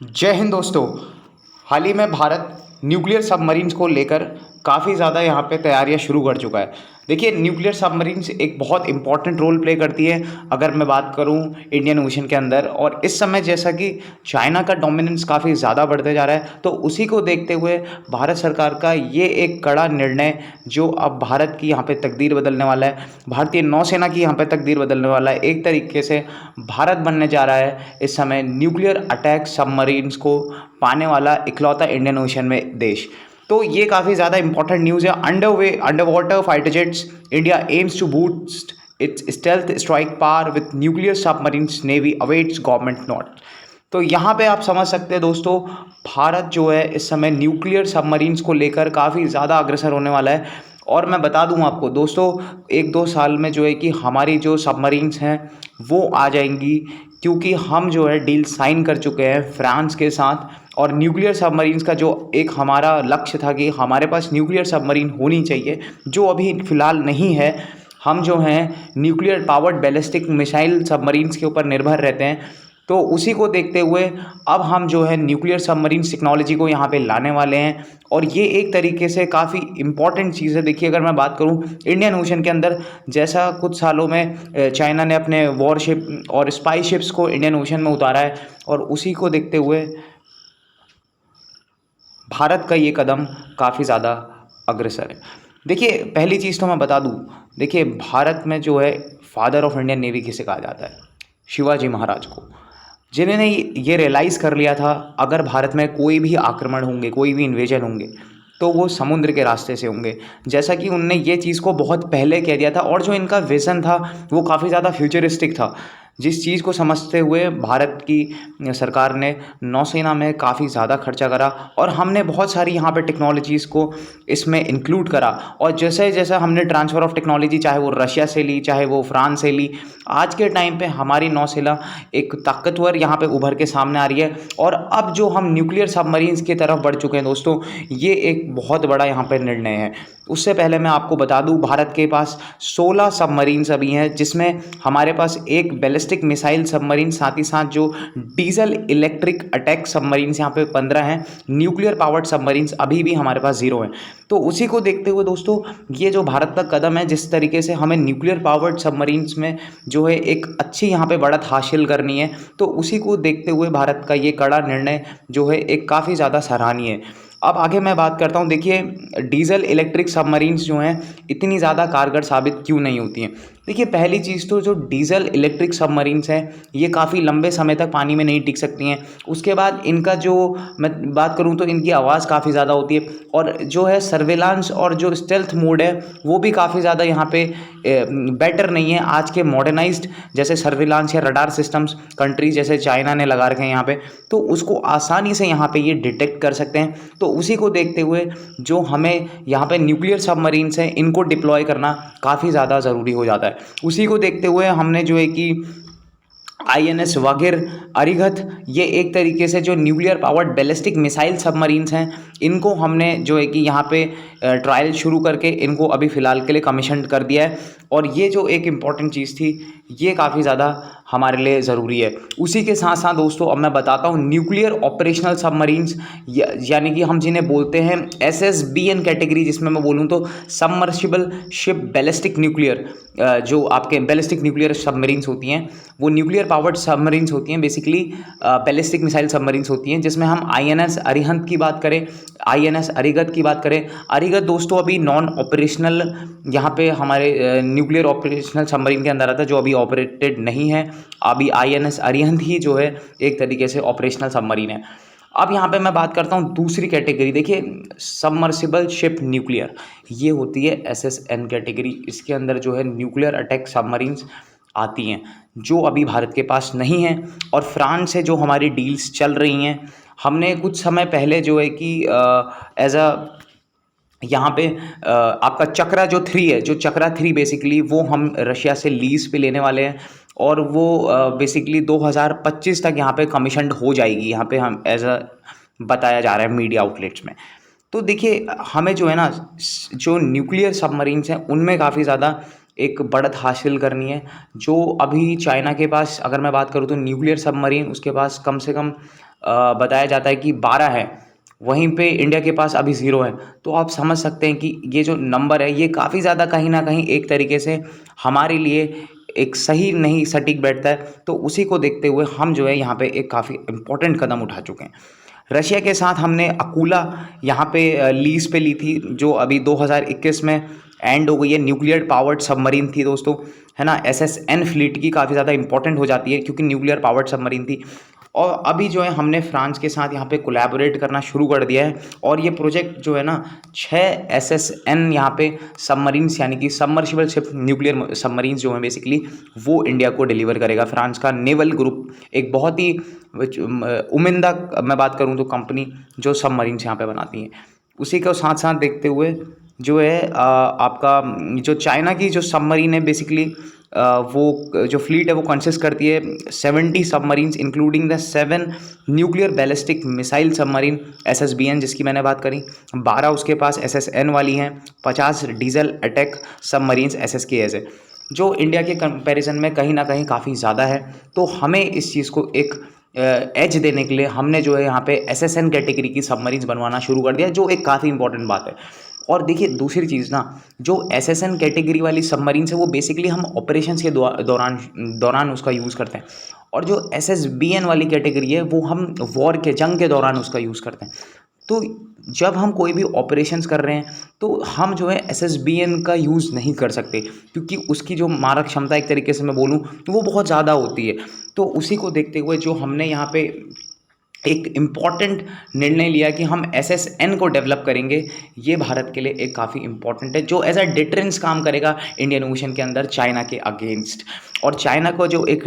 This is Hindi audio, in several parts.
जय हिंद दोस्तों। हाल ही में भारत न्यूक्लियर सबमरीन्स को लेकर काफ़ी ज़्यादा यहाँ पे तैयारियाँ शुरू कर चुका है। देखिए, न्यूक्लियर सबमरीन्स एक बहुत इंपॉर्टेंट रोल प्ले करती है अगर मैं बात करूँ इंडियन ओशन के अंदर। और इस समय जैसा कि चाइना का डोमिनेंस काफ़ी ज़्यादा बढ़ते जा रहा है, तो उसी को देखते हुए भारत सरकार का ये एक कड़ा निर्णय जो अब भारत की यहाँ पे तकदीर बदलने वाला है, भारतीय नौसेना की यहाँ पे तकदीर बदलने वाला है। एक तरीके से भारत बनने जा रहा है इस समय न्यूक्लियर अटैक सबमरीन्स को पाने वाला इकलौता इंडियन ओशन में देश। तो ये काफ़ी ज़्यादा इंपॉर्टेंट न्यूज़ है। Under water fighter jets India aims to boost its stealth strike power with nuclear submarines navy awaits government note. तो यहाँ पे आप समझ सकते हैं दोस्तों, भारत जो है इस समय न्यूक्लियर सबमरीन्स को लेकर काफ़ी ज़्यादा अग्रसर होने वाला है। और मैं बता दूं आपको दोस्तों, एक दो साल में जो है कि हमारी जो सबमरीन्स हैं वो आ जाएंगी, क्योंकि हम जो है डील साइन कर चुके हैं फ्रांस के साथ। और न्यूक्लियर सबमरीन्स का जो एक हमारा लक्ष्य था कि हमारे पास न्यूक्लियर सबमरीन होनी चाहिए, जो अभी फ़िलहाल नहीं है। हम जो हैं nuclear powered ballistic missile submarines के ऊपर निर्भर रहते हैं। तो उसी को देखते हुए अब हम जो है न्यूक्लियर सबमरीन टेक्नोलॉजी को यहाँ पे लाने वाले हैं। और ये एक तरीके से काफ़ी इम्पॉर्टेंट चीज़ है। देखिए, अगर मैं बात करूँ इंडियन ओशन के अंदर, जैसा कुछ सालों में चाइना ने अपने वॉरशिप और स्पाई शिप्स को इंडियन ओशन में उतारा है, और उसी को देखते हुए भारत का ये कदम काफ़ी ज़्यादा अग्रसर है। देखिए, पहली चीज़ तो मैं बता दूँ, देखिए भारत में जो है फादर ऑफ इंडियन नेवी किसे कहा जाता है? शिवाजी महाराज को, जिन्होंने ये रियलाइज़ कर लिया था अगर भारत में कोई भी आक्रमण होंगे, कोई भी इन्वेजन होंगे, तो वो समुद्र के रास्ते से होंगे। जैसा कि उनने ये चीज़ को बहुत पहले कह दिया था, और जो इनका विज़न था वो काफ़ी ज़्यादा फ्यूचरिस्टिक था। जिस चीज़ को समझते हुए भारत की सरकार ने नौसेना में काफ़ी ज़्यादा खर्चा करा, और हमने बहुत सारी यहाँ पे टेक्नोलॉजीज़ को इसमें इंक्लूड करा। और जैसे जैसे हमने ट्रांसफ़र ऑफ टेक्नोलॉजी, चाहे वो रशिया से ली, चाहे वो फ्रांस से ली, आज के टाइम पे हमारी नौसेना एक ताकतवर यहाँ पे उभर के सामने आ रही है। और अब जो हम न्यूक्लियर सबमरीन्स की तरफ बढ़ चुके हैं दोस्तों, ये एक बहुत बड़ा यहाँ पे निर्णय है। उससे पहले मैं आपको बता दूं, भारत के पास 16 सबमरीन्स अभी हैं, जिसमें हमारे पास एक बैलिस्टिक मिसाइल सबमरीन, साथ ही साथ जो डीजल इलेक्ट्रिक अटैक सबमरीन्स यहाँ पे 15 हैं। न्यूक्लियर पावर्ड सबमरीन्स अभी भी हमारे पास 0 हैं। तो उसी को देखते हुए दोस्तों, ये जो भारत का कदम है, जिस तरीके से हमें न्यूक्लियर पावर्ड सबमरीन्स में जो है एक अच्छी यहाँ पे बढ़त हासिल करनी है, तो उसी को देखते हुए भारत का ये कड़ा निर्णय जो है एक काफ़ी ज़्यादा सराहनीय है। अब आगे मैं बात करता हूँ। देखिए, डीजल इलेक्ट्रिक सबमरीन्स जो हैं इतनी ज़्यादा कारगर साबित क्यों नहीं होती हैं? देखिए, पहली चीज़ तो जो डीजल इलेक्ट्रिक सबमरीन्स हैं ये काफ़ी लंबे समय तक पानी में नहीं टिक सकती हैं। उसके बाद इनका जो मैं बात करूँ तो इनकी आवाज़ काफ़ी ज़्यादा होती है, और जो है सर्विलांस और जो स्टेल्थ मोड है वो भी काफ़ी ज़्यादा यहाँ पे बेटर नहीं है। आज के मॉडर्नाइज्ड जैसे सर्विलांस या रडार सिस्टम्स कंट्रीज जैसे चाइना ने लगा रखे हैं यहाँ पे, तो उसको आसानी से यहाँ पे ये डिटेक्ट कर सकते हैं। तो उसी को देखते हुए जो हमें यहाँ पे न्यूक्लियर सबमरीन्स हैं इनको डिप्लॉय करना काफ़ी ज़्यादा ज़रूरी हो जाता है। उसी को देखते हुए हमने जो है कि आईएनएस वागिर अरिहंत, ये एक तरीके से जो nuclear powered ballistic missile submarines हैं, इनको हमने जो है कि यहाँ पे ट्रायल शुरू करके इनको अभी फ़िलहाल के लिए कमीशन कर दिया है। और ये जो एक इम्पॉर्टेंट चीज़ थी, ये काफ़ी ज़्यादा हमारे लिए ज़रूरी है। उसी के साथ साथ दोस्तों अब मैं बताता हूँ न्यूक्लियर ऑपरेशनल सबमरीन्स, यानी कि हम जिन्हें बोलते हैं SSBN कैटेगरी, जिसमें मैं बोलूँ तो सबमर्सिबल शिप बैलिस्टिक न्यूक्लियर, जो आपके बैलिस्टिक न्यूक्लियर सबमरीन्स होती हैं वो न्यूक्लियर पावर्ड सबमरीन्स होती हैं। बेसिकली बैलिस्टिक मिसाइल सबमरीन्स होती हैं, जिसमें हम आईएनएस अरिहंत की बात करें, आईएनएस अरिहंत की बात करें। अरिहंत दोस्तों अभी नॉन ऑपरेशनल यहाँ पे हमारे न्यूक्लियर ऑपरेशनल सबमरीन के अंदर आता है, जो अभी ऑपरेटेड नहीं है। अभी आईएनएस अरिहंत ही जो है एक तरीके से ऑपरेशनल सबमरीन है। अब यहाँ पे मैं बात करता हूँ दूसरी कैटेगरी। देखिए, सबमर्सिबल शिप न्यूक्लियर, ये होती है SSN कैटेगरी। इसके अंदर जो है न्यूक्लियर अटैक सबमरीन्स आती हैं, जो अभी भारत के पास नहीं है। और फ्रांस से जो हमारी डील्स चल रही हैं, हमने कुछ समय पहले जो है कि एज अ यहाँ पे आपका चक्रा जो 3 है, जो चक्रा 3 बेसिकली वो हम रशिया से लीज पे लेने वाले हैं, और वो बेसिकली 2025 तक यहाँ पे कमीशन्ड हो जाएगी। यहाँ पे हम एज अ बताया जा रहा है मीडिया आउटलेट्स में। तो देखिए, हमें जो है ना, जो न्यूक्लियर सबमरीन्स हैं उनमें काफ़ी ज़्यादा एक बढ़त हासिल करनी है। जो अभी चाइना के पास अगर मैं बात करूँ तो न्यूक्लियर सबमरीन उसके पास कम से कम बताया जाता है कि 12 है, वहीं पे इंडिया के पास अभी 0 है। तो आप समझ सकते हैं कि ये जो नंबर है ये काफ़ी ज़्यादा कहीं न कहीं एक तरीके से हमारे लिए एक सही नहीं सटीक बैठता है। तो उसी को देखते हुए हम जो है यहाँ पे एक काफ़ी इम्पोर्टेंट कदम उठा चुके हैं। रशिया के साथ हमने अकूला यहाँ पे लीज़ पे ली थी, जो अभी 2021 में एंड हो गई है। न्यूक्लियर पावर्ड सबमरीन थी दोस्तों, है ना। एसएसएन फ्लीट की काफ़ी ज़्यादा इंपॉर्टेंट हो जाती है क्योंकि न्यूक्लियर पावर्ड सबमरीन थी। और अभी जो है हमने फ्रांस के साथ यहाँ पे कोलैबोरेट करना शुरू कर दिया है और ये प्रोजेक्ट जो है ना 6 एसएसएन यहाँ पे सबमरीन्स यानी कि सबमर्सिबल शिप न्यूक्लियर सबमरीन्स जो हैं बेसिकली वो इंडिया को डिलीवर करेगा। फ्रांस का नेवल ग्रुप एक बहुत ही उमिंदा मैं बात करूँ तो कंपनी जो सबमरीन्स यहाँ पे बनाती हैं। उसी को साथ साथ देखते हुए जो है आपका जो चाइना की जो सबमरीन है बेसिकली वो जो फ्लीट है वो कंसिस्ट करती है 70 submarines including the 7 nuclear ballistic missile submarine SSBN जिसकी मैंने बात करी, 12 उसके पास एसएसएन वाली हैं, 50 डीजल अटैक सबमरीन्स एसएसकेएस है, जो इंडिया के कंपैरिजन में कहीं ना कहीं काफ़ी ज़्यादा है। तो हमें इस चीज़ को एक एज देने के लिए हमने जो है यहाँ पे एसएसएन कैटेगरी की सबमरीन्स बनवाना शुरू कर दिया, जो एक काफ़ी इंपॉर्टेंट बात है। और देखिए दूसरी चीज़ ना, जो एसएसएन कैटेगरी वाली सबमरीन्स है वो बेसिकली हम ऑपरेशंस के दौरान दौरान उसका यूज़ करते हैं, और जो एसएसबीएन वाली कैटेगरी है वो हम वॉर के जंग के दौरान उसका यूज़ करते हैं। तो जब हम कोई भी ऑपरेशंस कर रहे हैं तो हम जो है एसएसबीएन का यूज़ नहीं कर सकते क्योंकि उसकी जो मारक क्षमता एक तरीके से मैं बोलूँ तो वो बहुत ज़्यादा होती है। तो उसी को देखते हुए जो हमने यहाँ पे एक इम्पॉर्टेंट निर्णय लिया कि हम एसएसएन को डेवलप करेंगे। ये भारत के लिए एक काफ़ी इम्पॉर्टेंट है, जो एज अ डिटरेंस काम करेगा इंडियन ओशन के अंदर चाइना के अगेंस्ट। और चाइना को जो एक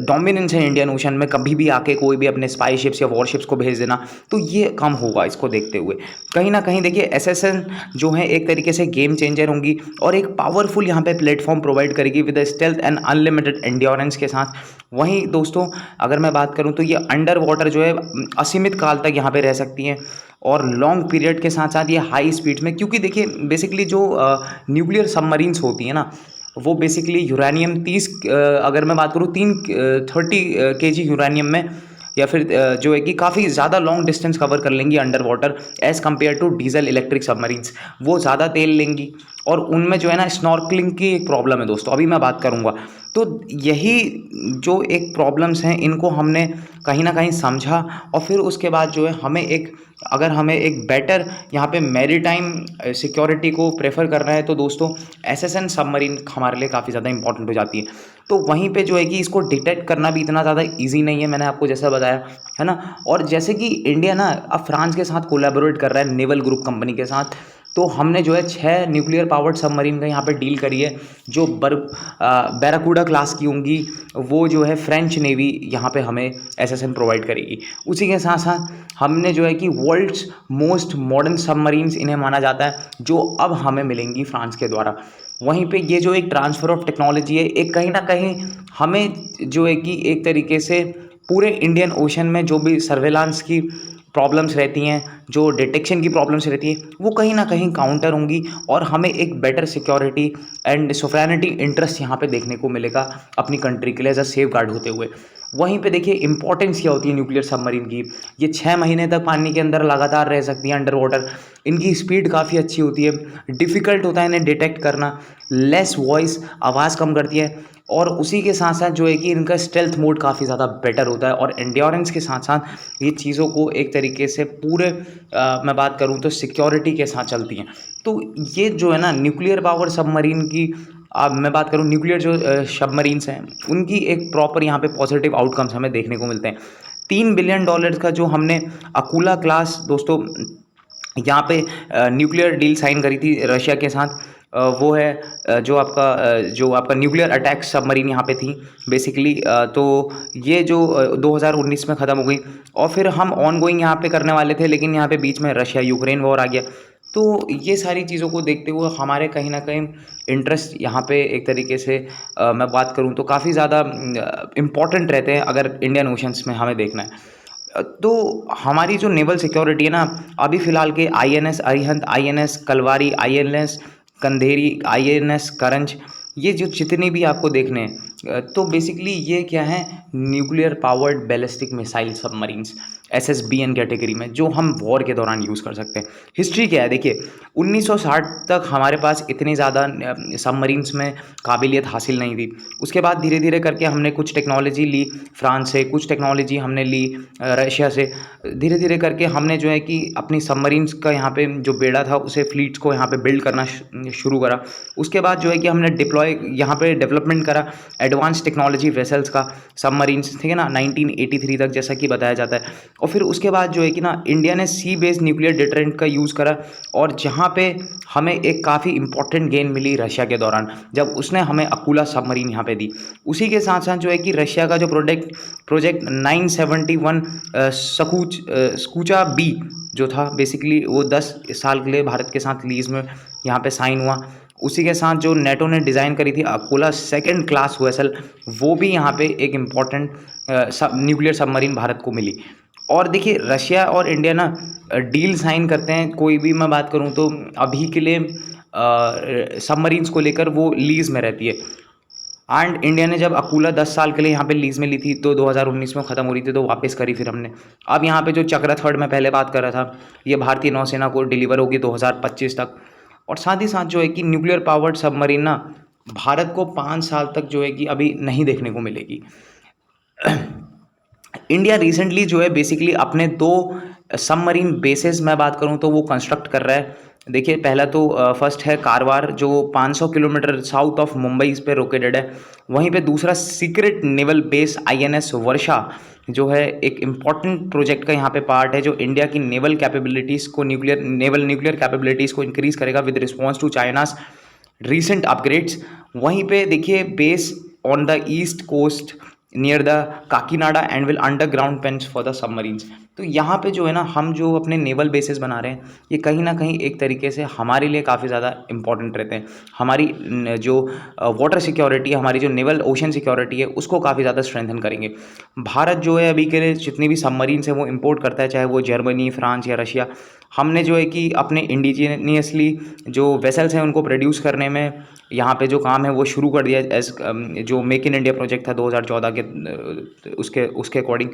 डोमिनेंस है इंडियन ओशन में, कभी भी आके कोई भी अपने स्पाई शिप्स या वॉरशिप्स को भेज देना, तो ये कम होगा इसको देखते हुए। कहीं ना कहीं देखिए एसएसएन जो है एक तरीके से गेम चेंजर होंगी और एक पावरफुल यहाँ पे प्लेटफॉर्म प्रोवाइड करेगी with stealth and unlimited endurance के साथ। वहीं दोस्तों अगर मैं बात करूं तो ये अंडर वाटर जो है असीमित काल तक यहाँ पे रह सकती हैं और लॉन्ग पीरियड के साथ साथ ये हाई स्पीड में, क्योंकि देखिए बेसिकली जो न्यूक्लियर सबमरीन्स होती हैं ना वो बेसिकली यूरेनियम 30 अगर मैं बात करूँ 30 केजी यूरेनियम में या फिर जो है कि काफ़ी ज़्यादा लॉन्ग डिस्टेंस कवर कर लेंगी under water as compare to diesel electric submarines. वो ज़्यादा तेल लेंगी और उनमें जो है ना स्नॉर्कलिंग की एक प्रॉब्लम है दोस्तों, अभी मैं बात करूँगा। तो यही जो एक प्रॉब्लम्स हैं इनको हमने कहीं ना कहीं समझा और फिर उसके बाद जो है हमें एक अगर हमें एक बेटर यहाँ पे मैरीटाइम सिक्योरिटी को प्रेफर करना है तो दोस्तों एसएसएन सबमरीन हमारे लिए काफ़ी ज़्यादा इंपॉर्टेंट हो जाती है। तो वहीं पे जो है कि इसको डिटेक्ट करना भी इतना ज़्यादा इजी नहीं है, मैंने आपको जैसा बताया है ना। और जैसे कि इंडिया ना अब फ्रांस के साथ कोलैबोरेट कर रहा है नेवल ग्रुप कंपनी के साथ, तो हमने जो है 6 न्यूक्लियर पावर्ड सबमरीन का यहाँ पे डील करी है जो बैराकूडा क्लास की होंगी। वो जो है फ्रेंच नेवी यहाँ पे हमें एसएसएन प्रोवाइड करेगी। उसी के साथ साथ हमने जो है कि वर्ल्ड्स मोस्ट मॉडर्न सबमरीन्स इन्हें माना जाता है जो अब हमें मिलेंगी फ्रांस के द्वारा। वहीं पे ये जो एक ट्रांसफ़र ऑफ टेक्नोलॉजी है एक कहीं ना कहीं हमें जो है कि एक तरीके से पूरे इंडियन ओशन में जो भी सर्वेलांस की प्रॉब्लम्स रहती हैं, जो डिटेक्शन की प्रॉब्लम्स रहती हैं, वो कहीं ना कहीं काउंटर होंगी और हमें एक better security and sovereignty interest यहाँ पे देखने को मिलेगा अपनी कंट्री के लिए एज अ सेफ गार्ड होते हुए। वहीं पे देखिए इंपॉर्टेंस क्या होती है न्यूक्लियर सबमरीन की। ये 6 महीने तक पानी के अंदर लगातार रह सकती हैं अंडर वाटर। इनकी स्पीड काफ़ी अच्छी होती है, डिफ़िकल्ट होता है इन्हें डिटेक्ट करना, लेस वॉइस आवाज़ कम करती है और उसी के साथ साथ जो है कि इनका स्टेल्थ मोड काफ़ी ज़्यादा बेटर होता है और एंड्योरेंस के साथ साथ ये चीज़ों को एक तरीके से पूरे मैं बात करूँ तो सिक्योरिटी के साथ चलती हैं। तो ये जो है ना न्यूक्लियर पावर सबमरीन की अब मैं बात करूँ न्यूक्लियर जो सबमरीन्स हैं उनकी एक प्रॉपर यहाँ पे पॉजिटिव आउटकम्स हमें देखने को मिलते हैं। $3 बिलियन का जो हमने अकूला क्लास दोस्तों यहाँ पे न्यूक्लियर डील साइन करी थी रशिया के साथ, वो है जो आपका न्यूक्लियर अटैक सबमरीन यहाँ पे थी बेसिकली। तो ये जो 2019 में ख़त्म हो गई और फिर हम ऑन गोइंग यहाँ पे करने वाले थे, लेकिन यहाँ पे बीच में रशिया यूक्रेन वॉर आ गया। तो ये सारी चीज़ों को देखते हुए हमारे कहीं ना कहीं इंटरेस्ट यहाँ पे एक तरीके से मैं बात करूँ तो काफ़ी ज़्यादा इम्पॉर्टेंट रहते हैं अगर इंडियन ओशंस में हमें देखना है। तो हमारी जो नेवल सिक्योरिटी है ना अभी फ़िलहाल के INS Arihant, INS Kalvari, INS Khanderi, INS Karanj, ये जो जितने भी आपको देखने हैं तो बेसिकली ये क्या है, nuclear powered ballistic missile submarines, SSBN category में, जो हम वॉर के दौरान यूज़ कर सकते हैं। हिस्ट्री क्या है देखिए, 1960 तक हमारे पास इतनी ज़्यादा सबमरीन्स में काबिलियत हासिल नहीं थी। उसके बाद धीरे धीरे करके हमने कुछ टेक्नोलॉजी ली फ्रांस से, कुछ टेक्नोलॉजी हमने ली रशिया से। धीरे धीरे करके हमने जो है कि अपनी सबमरीन्स का यहाँ पे जो बेड़ा था उसे फ्लीट्स को यहाँ पे बिल्ड करना शुरू करा। उसके बाद जो है कि हमने डिप्लॉय यहाँ पे डेवलपमेंट करा एडवांस टेक्नोलॉजी वेसल्स का, सबमरीन्स, ठीक है ना, 1983 तक जैसा कि बताया जाता है। और फिर उसके बाद जो है कि ना इंडिया ने सी बेस्ड न्यूक्लियर डिटरेंट का यूज़ करा, और जहाँ पे हमें एक काफ़ी इंपॉर्टेंट गेन मिली रशिया के दौरान, जब उसने हमें अकूला सबमरीन यहाँ पे दी। उसी के साथ साथ जो है कि रशिया का जो प्रोजेक्ट 971 स्कूचा बी जो था, बेसिकली वो 10 साल के लिए भारत के साथ लीज में यहाँ पे साइन हुआ। उसी के साथ जो नेटो ने डिज़ाइन करी थी अकोला सेकंड क्लास वेसल, वो भी यहाँ पे एक इम्पॉर्टेंट न्यूक्लियर सबमरीन भारत को मिली। और देखिए रशिया और इंडिया ना डील साइन करते हैं, कोई भी मैं बात करूँ तो अभी के लिए सबमरीन्स को लेकर वो लीज़ में रहती है। एंड इंडिया ने जब अकूला 10 साल के लिए यहाँ पे लीज़ में ली थी तो 2019 में ख़त्म हो रही थी, तो वापस करी फिर हमने। अब यहाँ पे जो चक्रा थर्ड मैं पहले बात कर रहा था, ये भारतीय नौसेना को डिलीवर होगी 2025 तक। और साथ ही साथ जो है कि न्यूक्लियर पावर्ड सबमरीन ना भारत को 5 साल तक जो है कि अभी नहीं देखने को मिलेगी। इंडिया रिसेंटली जो है बेसिकली अपने 2 सबमरीन बेसेस मैं बात करूं तो वो कंस्ट्रक्ट कर रहा है। देखिए पहला तो फर्स्ट है कारवार, जो 500 किलोमीटर साउथ ऑफ मुंबई इस पे लोकेटेड है। वहीं पे दूसरा सीक्रेट नेवल बेस INS वर्षा जो है एक इम्पॉर्टेंट प्रोजेक्ट का यहाँ पे पार्ट है, जो इंडिया की नेवल कैपेबिलिटीज़ को न्यूक्लियर कैपेबिलिटीज़ को इंक्रीज करेगा with response to China's recent upgrades. वहीं पे देखिए base on the east coast near the Kakinada and will underground pens for the submarines. तो यहाँ पे जो है ना हम जो अपने नेवल बेसेस बना रहे हैं, ये कहीं ना कहीं एक तरीके से हमारे लिए काफ़ी ज़्यादा इंपॉर्टेंट रहते हैं। हमारी जो वाटर सिक्योरिटी है, हमारी जो नेवल ओशन सिक्योरिटी है, उसको काफ़ी ज़्यादा स्ट्रेंथन करेंगे। भारत जो है अभी के लिए जितनी भी सबमरीन्स है वो इम्पोर्ट करता है, चाहे वो जर्मनी, फ्रांस या रशिया। हमने जो है कि अपने इंडिजीनियसली जो वेसल्स हैं उनको प्रोड्यूस करने में यहाँ पे जो काम है वो शुरू कर दिया, एज जो मेक इन इंडिया प्रोजेक्ट था 2014 के उसके अकॉर्डिंग।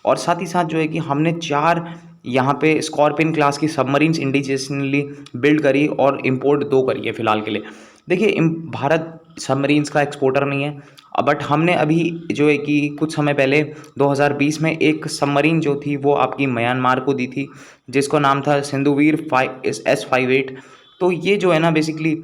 और साथ ही साथ जो है कि हमने 4 यहाँ पे स्कॉर्पियन क्लास की सबमरीन्स इंडिजिनियसली बिल्ड करी और इम्पोर्ट 2 करी है फ़िलहाल के लिए। देखिए भारत सबमरीन्स का एक्सपोर्टर नहीं है, बट हमने अभी जो है कि कुछ समय पहले 2020 में एक सबमरीन जो थी वो आपकी म्यांमार को दी थी, जिसका नाम था सिंधुवीर S58। तो ये जो है ना बेसिकली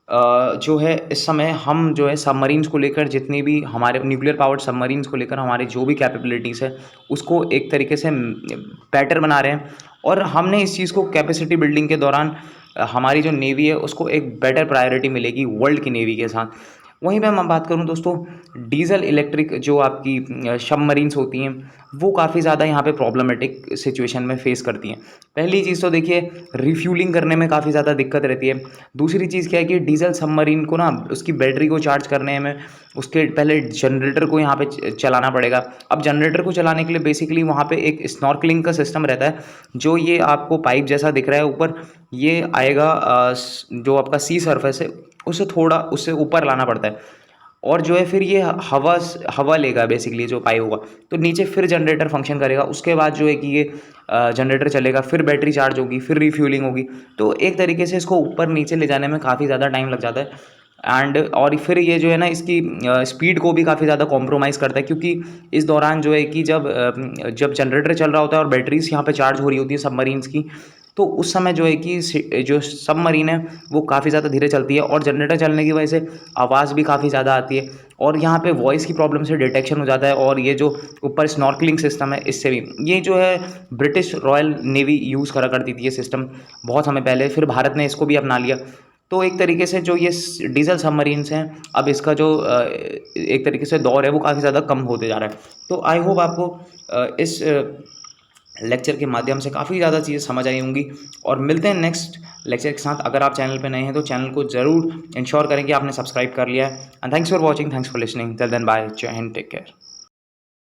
जो है इस समय हम जो है सबमरीन्स को लेकर, जितनी भी हमारे न्यूक्लियर पावर्ड सबमरीन्स को लेकर हमारे जो भी कैपेबिलिटीज़ है उसको एक तरीके से बेटर बना रहे हैं। और हमने इस चीज़ को कैपेसिटी बिल्डिंग के दौरान हमारी जो नेवी है उसको एक बेटर प्रायोरिटी मिलेगी वर्ल्ड की नेवी के साथ। वहीं पे मैं बात करूं दोस्तों, डीजल इलेक्ट्रिक जो आपकी सबमरीन्स होती हैं वो काफ़ी ज़्यादा यहाँ पे प्रॉब्लमेटिक सिचुएशन में फेस करती हैं। पहली चीज़ तो देखिए रिफ्यूलिंग करने में काफ़ी ज़्यादा दिक्कत रहती है। दूसरी चीज़ क्या है कि डीजल सबमरीन को ना उसकी बैटरी को चार्ज करने में उसके पहले जनरेटर को यहाँ पे चलाना पड़ेगा। अब जनरेटर को चलाने के लिए बेसिकली वहाँ पे एक स्नॉर्कलिंग का सिस्टम रहता है, जो ये आपको पाइप जैसा दिख रहा है ऊपर, ये आएगा जो आपका सी सरफेस है उसे थोड़ा उससे ऊपर लाना पड़ता है, और जो है फिर ये हवा लेगा बेसिकली जो पाइप होगा, तो नीचे फिर जनरेटर फंक्शन करेगा। उसके बाद जो है कि ये जनरेटर चलेगा, फिर बैटरी चार्ज होगी, फिर रिफ्यूलिंग होगी। तो एक तरीके से इसको ऊपर नीचे ले जाने में काफ़ी ज़्यादा टाइम लग जाता है। और फिर ये जो है ना इसकी स्पीड को भी काफ़ी ज़्यादा कॉम्प्रोमाइज़ करता है, क्योंकि इस दौरान जो है कि जब जनरेटर चल रहा होता है और बैटरीज यहाँ पे चार्ज हो रही होती है सबमरीन्स की, तो उस समय जो है कि जो सबमरीन है वो काफ़ी ज़्यादा धीरे चलती है, और जनरेटर चलने की वजह से आवाज़ भी काफ़ी ज़्यादा आती है, और यहाँ पे वॉइस की प्रॉब्लम से डिटेक्शन हो जाता है। और ये जो ऊपर स्नॉर्कलिंग सिस्टम है इससे भी, ये जो है ब्रिटिश रॉयल नेवी यूज़ करा करती थी ये सिस्टम बहुत समय पहले, फिर भारत ने इसको भी अपना लिया। तो एक तरीके से जो ये डीजल सबमरीन्स हैं, अब इसका जो एक तरीके से दौर है वो काफ़ी ज़्यादा कम होते जा रहा है। तो आई होप आपको इस लेक्चर के माध्यम से काफ़ी ज़्यादा चीज़ें समझ आई होंगी, और मिलते हैं नेक्स्ट लेक्चर के साथ। अगर आप चैनल पे नए हैं तो चैनल को ज़रूर इंश्योर करें कि आपने सब्सक्राइब कर लिया है। And thanks for watching, thanks for listening, till then bye, जय हिंद, टेक केयर।